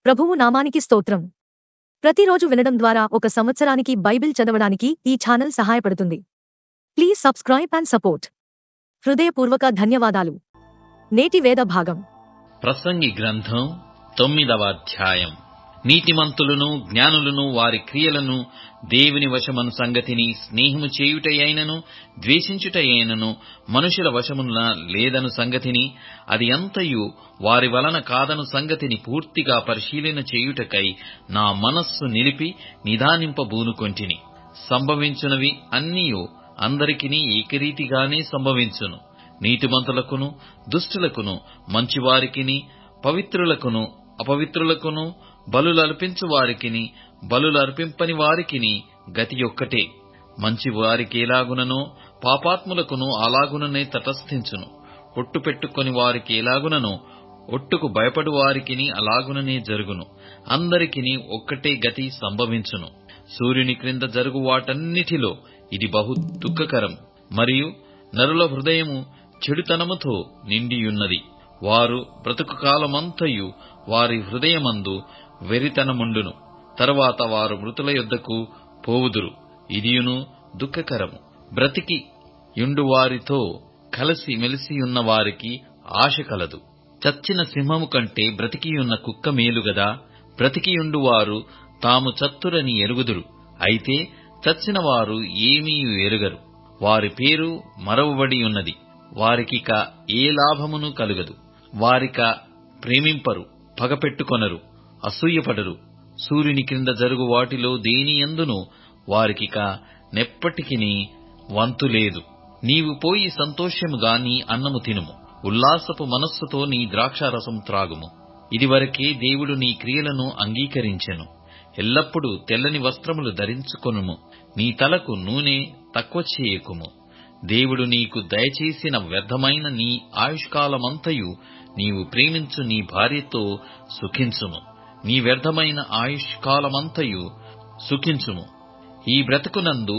ప్రభువు నామానికి స్తోత్రం. ప్రతిరోజు వినడం ద్వారా ఒక సంవత్సరానికి బైబిల్ చదవడానికి ఈ ఛానల్ సహాయపడుతుంది. Please subscribe and support. హృదయపూర్వక ధన్యవాదాలు. నేటి వేద భాగం ప్రసంగి గ్రంథం 9వ అధ్యాయం. నీతిమంతులను జ్ఞానులను వారి క్రియలను దేవుని వశమను సంగతిని స్నేహము చేయుటయైనను ద్వేషించుటయైనను మనుషుల వశమున లేదను సంగతిని అది అంతయు వారి వలన కాదను సంగతిని పూర్తిగా పరిశీలన చేయుటకై నా మనస్సు నిలిపి నిదానింపబూనుకొంటిని. సంభవించునవి అన్నియు అందరికిని ఏకరీతిగానే సంభవించును. నీతిమంతులకును దుష్టులకును మంచివారికిని పవిత్రులకును అపవిత్రులకును బలులర్పించు వారికిని బలులర్పింపని వారికిని గతి ఒక్కటే. మంచి వారికేలాగుననో పాపాత్ములకును అలాగుననే తటస్థించును. ఒట్టు పెట్టుకొని వారికి ఎలాగుననో ఒట్టుకు భయపడు వారికిని అలాగుననే జరుగును. అందరికిని ఒక్కటే గతి సంభవించును. సూర్యుని క్రింద జరుగు వాటన్నిటిలో ఇది బహు దుఃఖకరం. మరియు నరుల హృదయము చెడుతనముతో నిండియున్నది. వారు బ్రతుకు కాలమంతయు వారి హృదయమందు వెరితనముండును. తరువాత వారు మృతుల యొద్దకు పోవుదురు. ఇదియును దుఃఖకరము. బ్రతికి యుండు వారితో కలిసి మెలిసియున్న వారికి ఆశ కలదు. చచ్చిన సింహము కంటే బ్రతికియున్న కుక్క మేలుగదా. బ్రతికియుండు వారు తాము చత్తురని ఎరుగుదురు. అయితే చచ్చిన వారు ఏమీయు ఎరుగరు. వారి పేరు మరవబడి ఉన్నది. వారికిక ఏ లాభమును కలుగదు. వారిక ప్రేమింపరు, పగపెట్టుకొనరు, అసూయపడరు. సూర్యుని క్రింద జరుగు వాటిలో దేనియందును వారికిక నెప్పటికిని వంతు లేదు. నీవు పోయి సంతోషముగా నీ అన్నము తినుము. ఉల్లాసపు మనస్సుతో నీ ద్రాక్షారసం త్రాగుము. ఇదివరకే దేవుడు నీ క్రియలను అంగీకరించెను. ఎల్లప్పుడూ తెల్లని వస్త్రములు ధరించుకొనుము. నీ తలకు నూనె తక్కువ చేయకుము. దేవుడు నీకు దయచేసిన వ్యర్థమైన నీ ఆయుష్కాలమంతయు నీవు ప్రేమించు నీ భార్యతో సుఖించుము. నీ వ్యర్థమైన ఆయుష్కాలమంతయు సుఖించుము. ఈ బ్రతుకునందు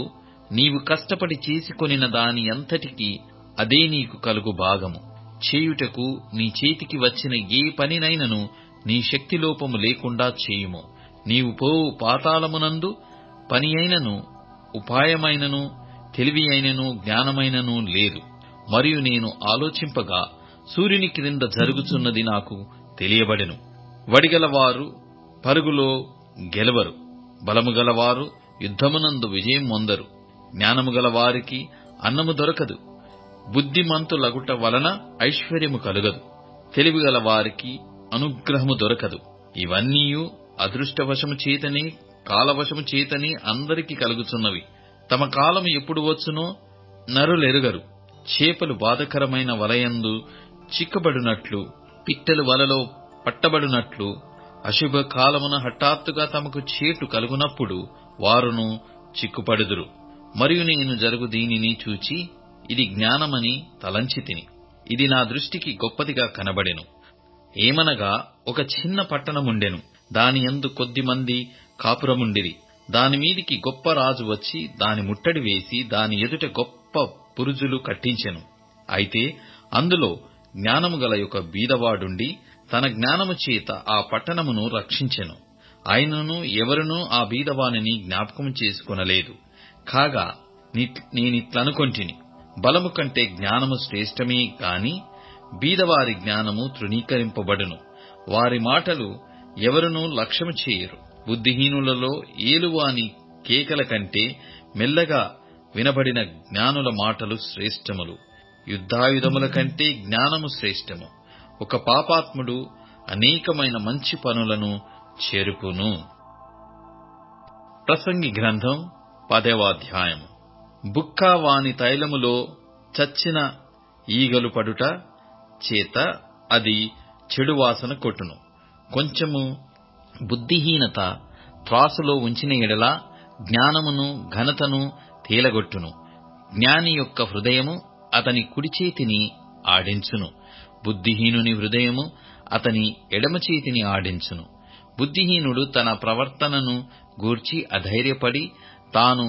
నీవు కష్టపడి చేసుకొనిన దాని అంతటికీ అదే నీకు కలుగు భాగము. చేయుటకు నీ చేతికి వచ్చిన ఏ పనినైనను నీ శక్తిలోపము లేకుండా చేయుము. నీవు పోవు పాతాళమునందు పని అయినను ఉపాయమైనను తెలివి అయినను జ్ఞానమైనను లేదు. మరియు నేను ఆలోచింపగా సూర్యుని క్రింద జరుగుచున్నది నాకు తెలియబడెను. వడిగలవారు పరుగులో గెలవరు. బలము గలవారు యుద్ధమునందు విజయం పొందరు. జ్ఞానము గల వారికి అన్నము దొరకదు. బుద్ధిమంతులగుట వలన ఐశ్వర్యము కలుగదు. తెలివిగల వారికి అనుగ్రహము దొరకదు. ఇవన్నీయు అదృష్టవశము చేతనే కాలవశము చేతనే అందరికి కలుగుచున్నవి. తమ కాలము ఎప్పుడు వచ్చునో నరులెరుగరు. చేపలు బాధకరమైన వలయందు చిక్కబడినట్లు, పిట్టలు వలలో పట్టబడినట్లు అశుభ కాలమున హఠాత్తుగా తమకు చేటు కలుగునప్పుడు వారును చిక్కుపడుదురు. మరియు నేను జరుగు దీనిని చూచి ఇది జ్ఞానమని తలంచితిని. ఇది నా దృష్టికి గొప్పదిగా కనబడెను. ఏమనగా ఒక చిన్న పట్టణముండెను. దాని యందు కొద్దిమంది కాపురముండిరి. దానిమీదికి గొప్ప రాజు వచ్చి దాని ముట్టడి వేసి దాని ఎదుట గొప్ప పురుజులు కట్టించెను. అయితే అందులో జ్ఞానము గల ఒక బీదవాడుండి తన జ్ఞానము చేత ఆ పట్టణమును రక్షించెను. ఆయనను ఎవరునూ ఆ బీదవానిని జ్ఞాపకము చేసుకొనలేదు. కాగా నేనిట్లనుకొంటిని, బలము కంటే జ్ఞానము శ్రేష్టమే గాని బీదవారి జ్ఞానము తృణీకరింపబడును. వారి మాటలు ఎవరునూ లక్ష్యము చేయరు. బుద్ధిహీనులలో ఏలువాని కేకల కంటే మెల్లగా వినబడిన జ్ఞానుల మాటలు శ్రేష్టములు. యుద్ధాయుధముల కంటే జ్ఞానము శ్రేష్టము. ఒక పాపాత్ముడు అనేకమైన మంచి పనులను చెరుపును. ప్రసంగి గ్రంథం 10వ అధ్యాయం. బుక్క వాని తైలములో చచ్చిన ఈగలు పడుట చేత అది చెడు వాసన కొట్టును. కొంచెము బుద్ధిహీనత త్రాసులో ఉంచిన ఎడల జ్ఞానమును ఘనతను తేలగొట్టును. జ్ఞాని యొక్క హృదయము అతని కుడి చేతిని ఆడించును. బుద్ధిహీనుని హృదయము అతని ఎడమ చేతిని ఆడించును. బుద్ధిహీనుడు తన ప్రవర్తనను గూర్చి అధైర్యపడి తాను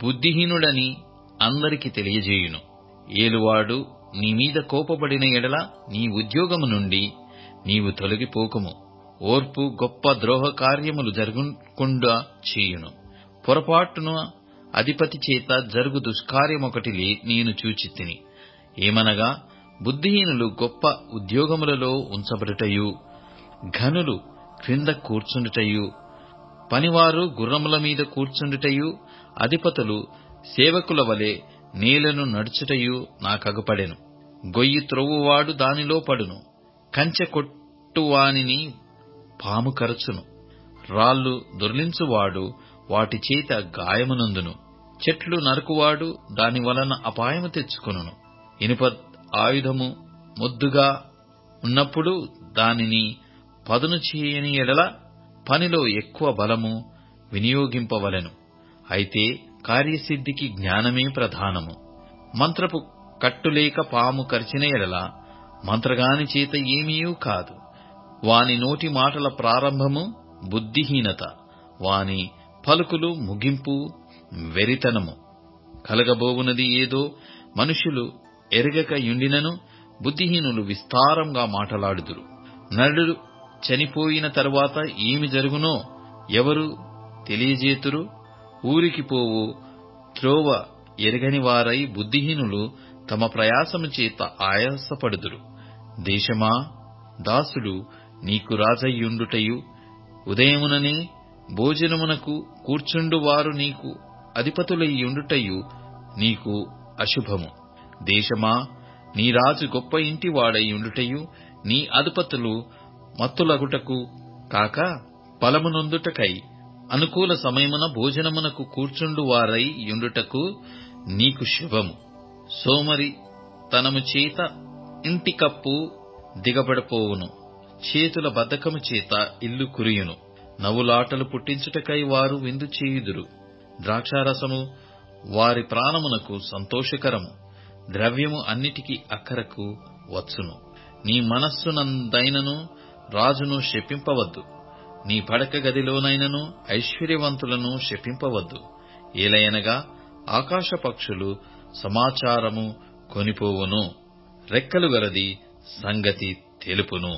బుద్ధిహీనుడని అందరికి తెలియజేయును. ఏలువాడు నీ మీద కోపపడిన ఎడల నీ ఉద్యోగము నుండి నీవు తొలగిపోకుము. ఓర్పు గొప్ప ద్రోహ కార్యములు జరగకుండా చేయును. పొరపాటున అధిపతి చేత జరుగు దుష్కార్యమొకటి నేను చూచితిని. ఏమనగా బుద్ధిహీనులు గొప్ప ఉద్యోగములలో ఉంచబడుటయు, ఘనులు క్రింద కూర్చుండుటయు, పనివారు గుర్రముల మీద కూర్చుండుటయు, అధిపతులు సేవకుల వలె నేలను నడుచుటయు నాకగుపడెను. గొయ్యి త్రొవ్వువాడు దానిలో పడును, కంచె కొట్టువానిని పాము కరచును, రాళ్లు దొర్లించువాడు వాటి చేత గాయమునందును, చెట్లు నరుకువాడు దాని వలన అపాయము తెచ్చుకొనును. ఇనుప ఆయుధము మొద్దుగా ఉన్నప్పుడు దానిని పదును చేయని ఎడల పనిలో ఎక్కువ బలము వినియోగింపవలెను. అయితే కార్యసిద్ధికి జ్ఞానమే ప్రధానము. మంత్రపు కట్టులేక పాము కరిచిన ఎడల మంత్రగాని చేత ఏమీయూ కాదు. వాని నోటి మాటల ప్రారంభము బుద్ధిహీనత, వాని పలుకులు ముగింపు వెరితనము. కలగబోవునది ఏదో మనుషులు ఎరగక యుండినను బుద్ధిహీనులు విస్తారంగా మాటలాడుదురు. నరుడు చనిపోయిన తరువాత ఏమి జరుగునో ఎవరు తెలియజేతురు? ఊరికి పోవు త్రోవ ఎరగని వారై బుద్ధిహీనులు తమ ప్రయాసము చేత ఆయాసపడుదురు. దేశమా, దాసుడు నీకు రాజయ్యుండుటయు, ఉదయముననే భోజనమునకు కూర్చుండు వారు నీకు అధిపతులయ్యుండుటయు నీకు అశుభము. దేశమా, నీ రాజు గొప్ప ఇంటివాడయ్యుండుటయు, నీ అధిపతులు మత్తులగుటకు కాక బలమునొందుటకై అనుకూల సమయమున భోజనమునకు కూర్చుండు వారై యుండుటకు నీకు శుభము. సోమరి తనము చేత ఇంటి కప్పు దిగబడపోవును, చేతుల బద్ధకము చేత ఇల్లు కురియును. నవ్వులాటలు పుట్టించుటకై వారు విందు చేయుదురు. ద్రాక్షారసము వారి ప్రాణమునకు సంతోషకరము, ద్రవ్యము అన్నిటికీ అక్కరకు వచ్చును. నీ మనస్సునందైనను రాజును శపింపవద్దు, నీ పడక గదిలోనైనను ఐశ్వర్యవంతులను శపింపవద్దు. ఏలయనగా ఆకాశ పక్షులు సమాచారము కొనిపోవును, రెక్కలు గలది సంగతి తెలుపును.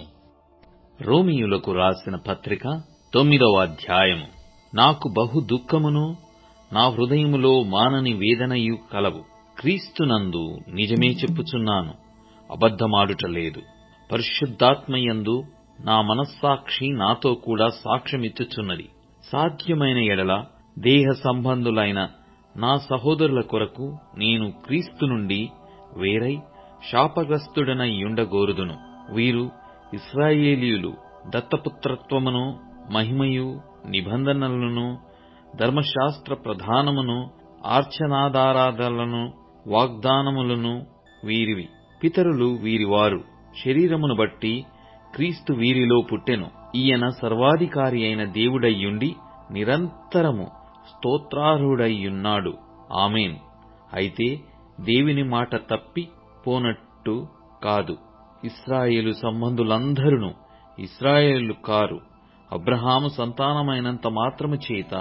రోమీయులకు రాసిన పత్రిక 9వ అధ్యాయము. నాకు బహు దుఃఖమును నా హృదయములో మానని వేదనయు కలవు. క్రీస్తునందు నిజమే చెప్పుచున్నాను, అబద్ధమాడుటలేదు. పరిశుద్ధాత్మయందు నా మనస్సాక్షి నాతో కూడా సాక్ష్యమిచ్చుచున్నది. సాధ్యమైన ఎడల దేహ సంబంధులైన నా సహోదరుల కొరకు నేను క్రీస్తు నుండి వేరై శాపగ్రస్తుడనై యుండగోరుదును. వీరు ఇశ్రాయేలీయులు దత్తపుత్రత్వమును, మహిమయు, నిబంధనలను, ధర్మశాస్త్ర ప్రధానమును, ఆర్చనాదారాధనలను, వాగ్దానములను వీరివి. పితరులు వీరివారు. శరీరమును బట్టి క్రీస్తు వీరిలో పుట్టెను. ఈయన సర్వాధికారి అయిన దేవుడయ్యుండి నిరంతరము స్తోత్రార్హుడయ్యున్నాడు. ఆమేన్. అయితే దేవుని మాట తప్పి పోనట్టు కాదు. ఇశ్రాయేలు సంబంధులందరూ ఇశ్రాయేలు కారు. అబ్రహాము సంతానమైనంత మాత్రము చేత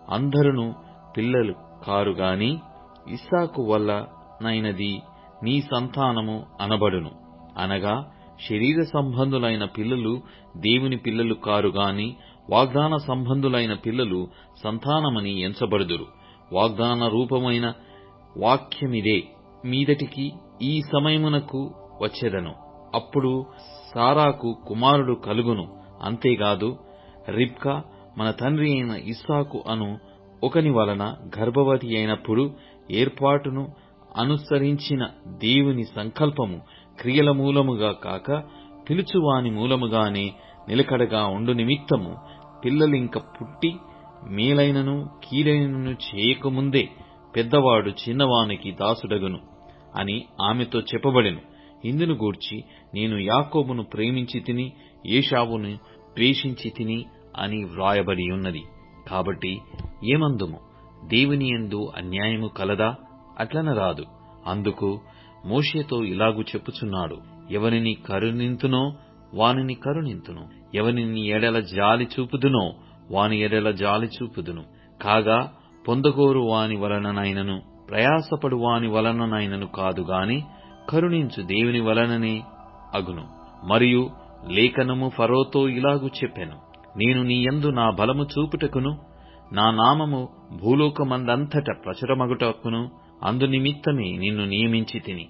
అందరూ పిల్లలు కారు గాని ఇస్సాకు వల్లనైనది నీ సంతానము అనబడును. అనగా శరీర సంబంధులైన పిల్లలు దేవుని పిల్లలు కారు గాని వాగ్దాన సంబంధులైన పిల్లలు సంతానమని ఎంచబడుదురు. వాగ్దాన రూపమైన వాక్యమిదే. మీదటికి ఈ సమయమునకు వచ్చెదను, అప్పుడు సారాకు కుమారుడు కలుగును. అంతేకాదు, రిబ్కా మన తండ్రి అయిన ఇస్సాకు అను ఒకని వలన గర్భవతి అయినప్పుడు ఏర్పాటును అనుసరించిన దేవుని సంకల్పము క్రియల మూలముగా కాక పిలుచువాని మూలముగానే నిలకడగా ఉండు నిమిత్తము పిల్లలింక పుట్టి మేలైనను కీలైనను చేయకముందే పెద్దవాడు చిన్నవానికి దాసుడగును అని ఆమెతో చెప్పబడెను. ఇందును గూర్చి నేను యాకోబును ప్రేమించి తిని ఏశావును ద్వేషించి తిని అని వ్రాయబడి ఉన్నది. కాబట్టి ఏమందుము? దేవుని యందు అన్యాయము కలదా? అట్లనరాదు. అందుకు మోషేతో ఇలాగు చెప్పుచున్నాడు, ఎవనిని కరుణింతునో వానిని కరుణింతును, ఎవనిని ఎడల జాలి చూపుదునో వాని ఎడల జాలి చూపుదును. కాగా పొందగోరు వాని వలననైనను ప్రయాసపడు వాని వలననైనను కాదు గాని కరుణించు దేవుని వలననే అగును. మరియు లేఖనము ఫరోతో ఇలాగు చెప్పెను, నేను నీ యందు నా బలము చూపుటకును నా నామము భూలోకమందంతట ప్రచురమగుటకును అందునిమిత్తమే నిన్ను నియమించితిని.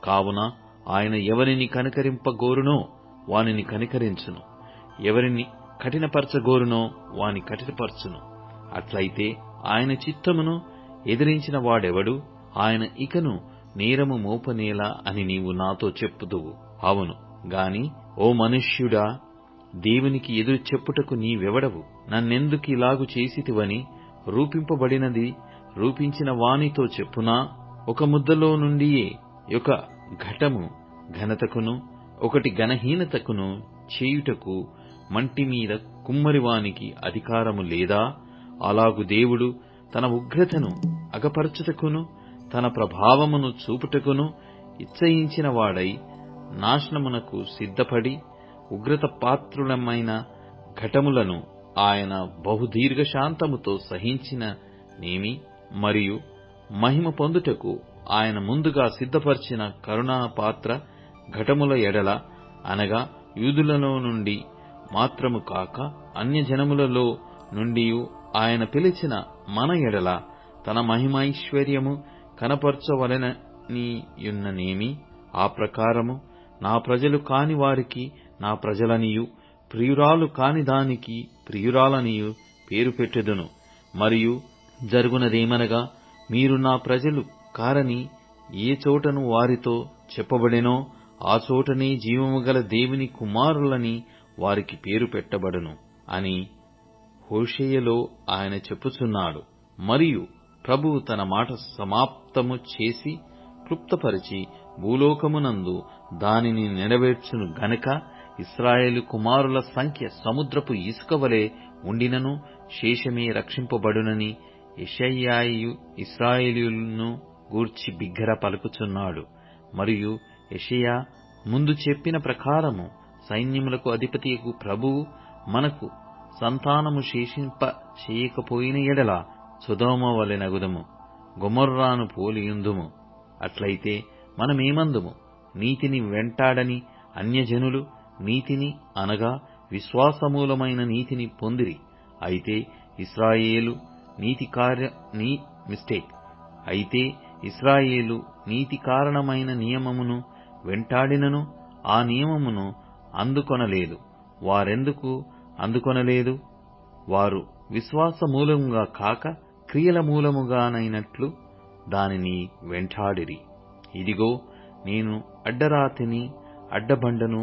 కావున ఆయన ఎవరిని కనికరింపగోరునో వానిని కనికరించును, ఎవరిని కఠినపరచగోరునో వాని కఠినపరచును. అట్లయితే ఆయన చిత్తమును ఎదిరించిన వాడెవడు? ఆయన ఇకను నేరము మోపనేలా అని నీవు నాతో చెప్పుదువు. అవును గాని ఓ మనుష్యుడా, దేవునికి ఎదురు చెప్పుటకు నీవెవడవు? నన్నెందుకిలాగు చేసితివని రూపింపబడినది రూపించిన వానితో చెప్పునా? ఒక ముద్దలో నుండియే ఒక ఘటము ఘనతకును ఒకటి ఘనహీనతకును చేయుటకు మంటి మీద కుమ్మరివానికి అధికారము లేదా? అలాగు దేవుడు తన ఉగ్రతను అగపరచుటకును తన ప్రభావమును చూపుటకును ఇచ్చయించిన వాడై నాశనమునకు సిద్ధపడి ఉగ్రత పాత్రులమైన ఘటములను ఆయన బహుదీర్ఘశాంతముతో సహించిన నేమి, మరియు మహిమ పొందుటకు ఆయన ముందుగా సిద్ధపరిచిన కరుణాపాత్ర ఘటముల ఎడల, అనగా యూదులలో నుండి మాత్రము కాక అన్యజనములలో నుండియు ఆయన పిలిచిన మన ఎడల తన మహిమైశ్వర్యము కనపరచవలెననియున్ననేమి. ఆ ప్రకారము నా ప్రజలు కాని వారికి నా ప్రజలనియు ప్రియురాలు కాని దానికి ప్రియురాలనియు పేరు పెట్టుదును. మరియు జరుగునదేమనగా, మీరు నా ప్రజలు కారని ఏ చోటను వారితో చెప్పబడెనో ఆ చోటనే జీవము గల దేవుని కుమారులని వారికి పేరు పెట్టబడును అని హోషేయలో ఆయన చెప్పుచున్నాడు. మరియు ప్రభువు తన మాట సమాప్తము చేసి క్లుప్తపరిచి భూలోకమునందు దానిని నెరవేర్చును గనక ఇశ్రాయేలు కుమారుల సంఖ్య సముద్రపు ఇసుక వలె ఉండినను శేషమే రక్షింపబడునని యెషయాయు ఇశ్రాయేలీయులను గూర్చి బిగ్గర పలుకుచున్నాడు. మరియు యెషయా ముందు చెప్పిన ప్రకారము సైన్యములకు అధిపతియగు ప్రభువు మనకు సంతానము శేషింప చేయకపోయిన ఎడల సొదొమ వలెనగుదుము, గొమొర్రాను పోలియుందుము. అట్లయితే మనమేమందుము? నీతిని వెంటాడని అన్యజనులు నీతిని అనగా విశ్వాసమూలమైన నీతిని పొందిరి. అయితే ఇశ్రాయేలు నీతి కారణమైన నియమమును వెంటాడినను ఆ నియమమును అందుకొనలేదు. వారెందుకు అందుకొనలేదు? వారు విశ్వాస మూలముగా కాక క్రియల మూలముగానైనట్లు దానిని వెంటాడిరి. ఇదిగో, నేను అడ్డరాతిని అడ్డబండను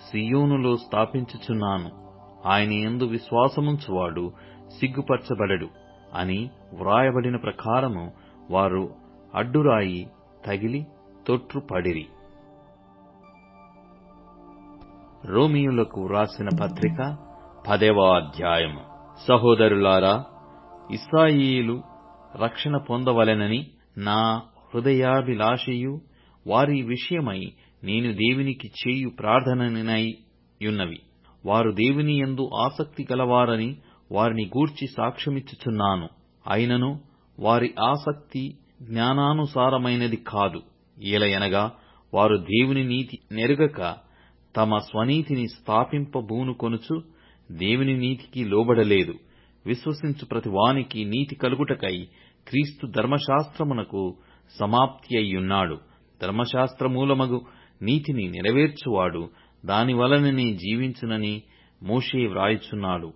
సీయోనులో స్థాపించుచున్నాను, ఆయన యందు విశ్వాసముంచువాడు సిగ్గుపరచబడడు అని వ్రాయబడిన ప్రకారము వారు అడ్డురాయి తగిలి తొట్రుపడిరి. రోమీయులకు వ్రాసిన పత్రిక 10వ అధ్యాయము. సహోదరులారా, ఇశ్రాయేలు రక్షణ పొందవలెనని నా హృదయాభిలాషయు వారి విషయమై నేను దేవునికి చేయు ప్రార్థననైయున్నవి. వారు దేవుని యందు ఆసక్తి గలవారని వారిని గూర్చి సాక్ష్యమిచ్చుచున్నాను. అయినను వారి ఆసక్తి జ్ఞానానుసారమైనది కాదు. ఏలయనగా వారు దేవుని నీతి నెరుగక తమ స్వనీతిని స్థాపింపబూనుకొనుచు దేవుని నీతికి లోబడలేదు. విశ్వసించు ప్రతివానికి నీతి కలుగుటకై క్రీస్తు ధర్మశాస్త్రమునకు సమాప్తి అయ్యున్నాడు. ధర్మశాస్త్రమూలమగు నీతిని నెరవేర్చువాడు దాని వలననే జీవించునని మోషే వ్రాయుచున్నాడు.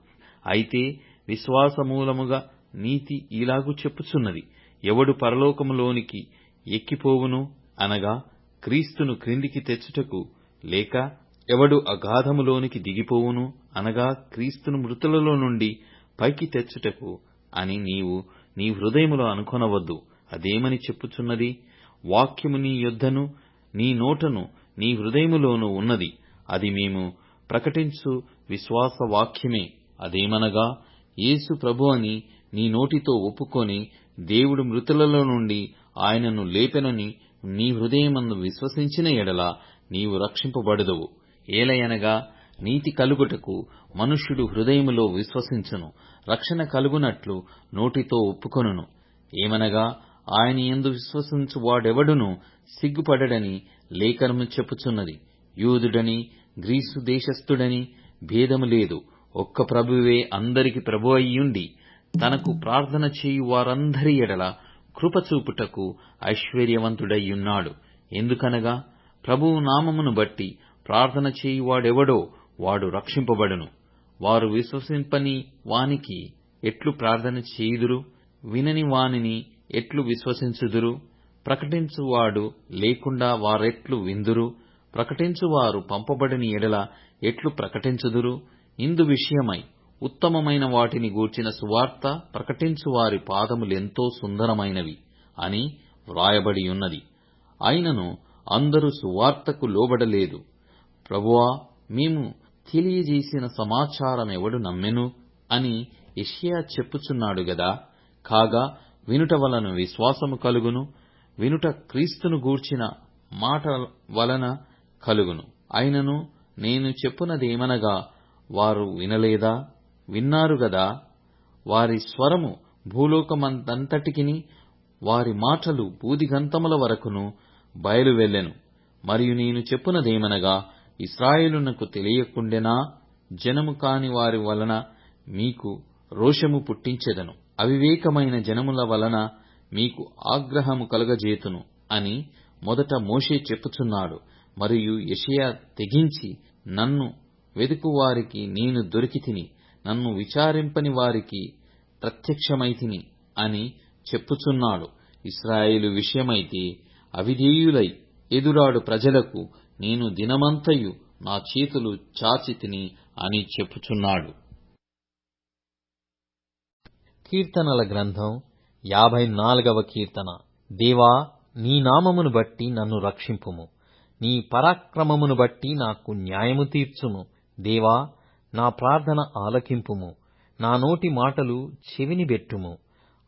అయితే విశ్వాసమూలముగా నీతి ఇలాగు చెప్పుచున్నది, ఎవడు పరలోకములోనికి ఎక్కిపోవును అనగా క్రీస్తును క్రిందికి తెచ్చుటకు, లేక ఎవడు అగాధములోనికి దిగిపోవును అనగా క్రీస్తును మృతులలో నుండి పైకి తెచ్చుటకు అని నీవు నీ హృదయములో అనుకొనవద్దు. అదేమని చెప్పుచున్నది? వాక్యము నీ యొద్దను నీ నోటను నీ హృదయములోనూ ఉన్నది, అది మేము ప్రకటించు విశ్వాస వాక్యమే. అదేమనగా, యేసు ప్రభు అని నీ నోటితో ఒప్పుకొని దేవుడు మృతులలో నుండి ఆయనను లేపెనని నీ హృదయమందు విశ్వసించిన ఎడల నీవు రక్షింపబడుదువు. ఏలయనగా నీతి కలుగుటకు మనుష్యుడు హృదయములో విశ్వసించును, రక్షణ కలుగునట్లు నోటితో ఒప్పుకొనును. ఏమనగా ఆయన యందు విశ్వసించు వాడెవడును సిగ్గుపడడని లేఖనము చెప్పుచున్నది. యూదుడని గ్రీసు దేశస్థుడని భేదము లేదు. ఒక్క ప్రభువే అందరికి ప్రభు అయ్యుండి తనకు ప్రార్థన చేయు వారందరి ఎడల కృపచూపుటకు ఐశ్వర్యవంతుడయ్యున్నాడు. ఎందుకనగా ప్రభువు నామమును బట్టి ప్రార్థన చేయువాడెవడో వాడు రక్షింపబడును. వారు విశ్వసింపని వానికి ఎట్లు ప్రార్థన చేయుదురు? వినని వానిని ఎట్లు విశ్వసించుదురు? ప్రకటించువాడు లేకుండా వారెట్లు విందురు? ప్రకటించువారు పంపబడని ఎడల ఎట్లు ప్రకటించుదురు? ఇందు విషయమై ఉత్తమమైన వాటిని గూర్చిన సువార్త ప్రకటించువారి పాదములెంతో సుందరమైనవి అని వ్రాయబడియున్నది. అయినను అందరూ సువార్తకు లోబడలేదు. ప్రభువా, మేము తెలియజేసిన సమాచారమెవడు నమ్మెను అని యెషయా చెప్పుచున్నాడు గదా. కాగా వినుట వలన విశ్వాసము కలుగును, వినుట క్రీస్తును గూర్చిన మాట వలన కలుగును. అయినను నేను చెప్పునదేమనగా, వారు వినలేదా? విన్నారు గదా. వారి స్వరము భూలోకమంతంతటికిని, వారి మాటలు బూదిగంతముల వరకును బయలువెళ్ళెను. మరియు నేను చెప్పునదేమనగా, ఇశ్రాయేలునకు తెలియకుండెనా? జనము కాని వారి వలన మీకు రోషము పుట్టించెదను, అవివేకమైన జనముల వలన మీకు ఆగ్రహము కలుగజేతును అని మొదట మోషే చెప్పుచున్నాడు. మరియు యెషయా తెగించి, నన్ను వెదుకువారికి నేను దొరికితిని, నన్ను విచారింపని వారికి ప్రత్యక్షమైతిని అని చెప్పుచున్నాడు. ఇశ్రాయేలు విషయమైతే అవిధేయులై ఎదురాడు ప్రజలకు నేను దినమంతయు నా చేతులు చాచితిని అని చెప్పుచున్నాడు. కీర్తనల గ్రంథం 54వ కీర్తన. దేవా, నీ నామమును బట్టి నన్ను రక్షింపుము, నీ పరాక్రమమును బట్టి నాకు న్యాయము తీర్చుము. దేవా, నా ప్రార్థన ఆలకింపుము, నా నోటి మాటలు చెవిని బెట్టుము.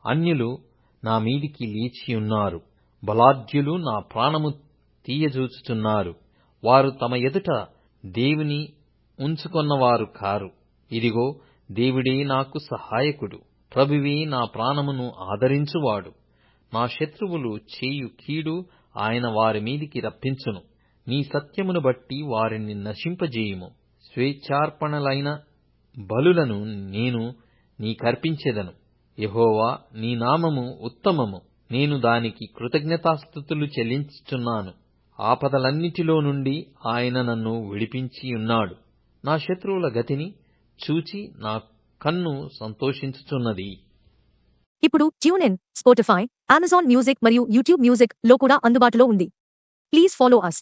అన్యులు నా మీదికి లేచియున్నారు, బలాఢ్యులు నా ప్రాణము తీయజూచుచున్నారు. వారు తమ ఎదుట దేవుని ఉంచుకొన్నవారు కారు. ఇదిగో, దేవుడే నాకు సహాయకుడు, ప్రభువే నా ప్రాణమును ఆదరించువాడు. నా శత్రువులు చేయు కీడు ఆయన వారి మీదికి రప్పించును. నీ సత్యమును బట్టి వారిని నశింపజేయుము. స్వేచ్ఛార్పణలైన బలులను నేను నీకర్పించెదను. యెహోవా, నీ నామము ఉత్తమము, నేను దానికి కృతజ్ఞతాస్తుతులు చెల్లించుచున్నాను. ఆపదలన్నిటిలో నుండి ఆయన నన్ను విడిపించియున్నాడు. నా శత్రువుల గతిని చూచి నా కన్ను సంతోషించుచున్నది. ఇప్పుడు tune in, Spotify, Amazon music మరియు యూట్యూబ్ మ్యూజిక్ లో కూడా అందుబాటులో ఉంది. Please follow us.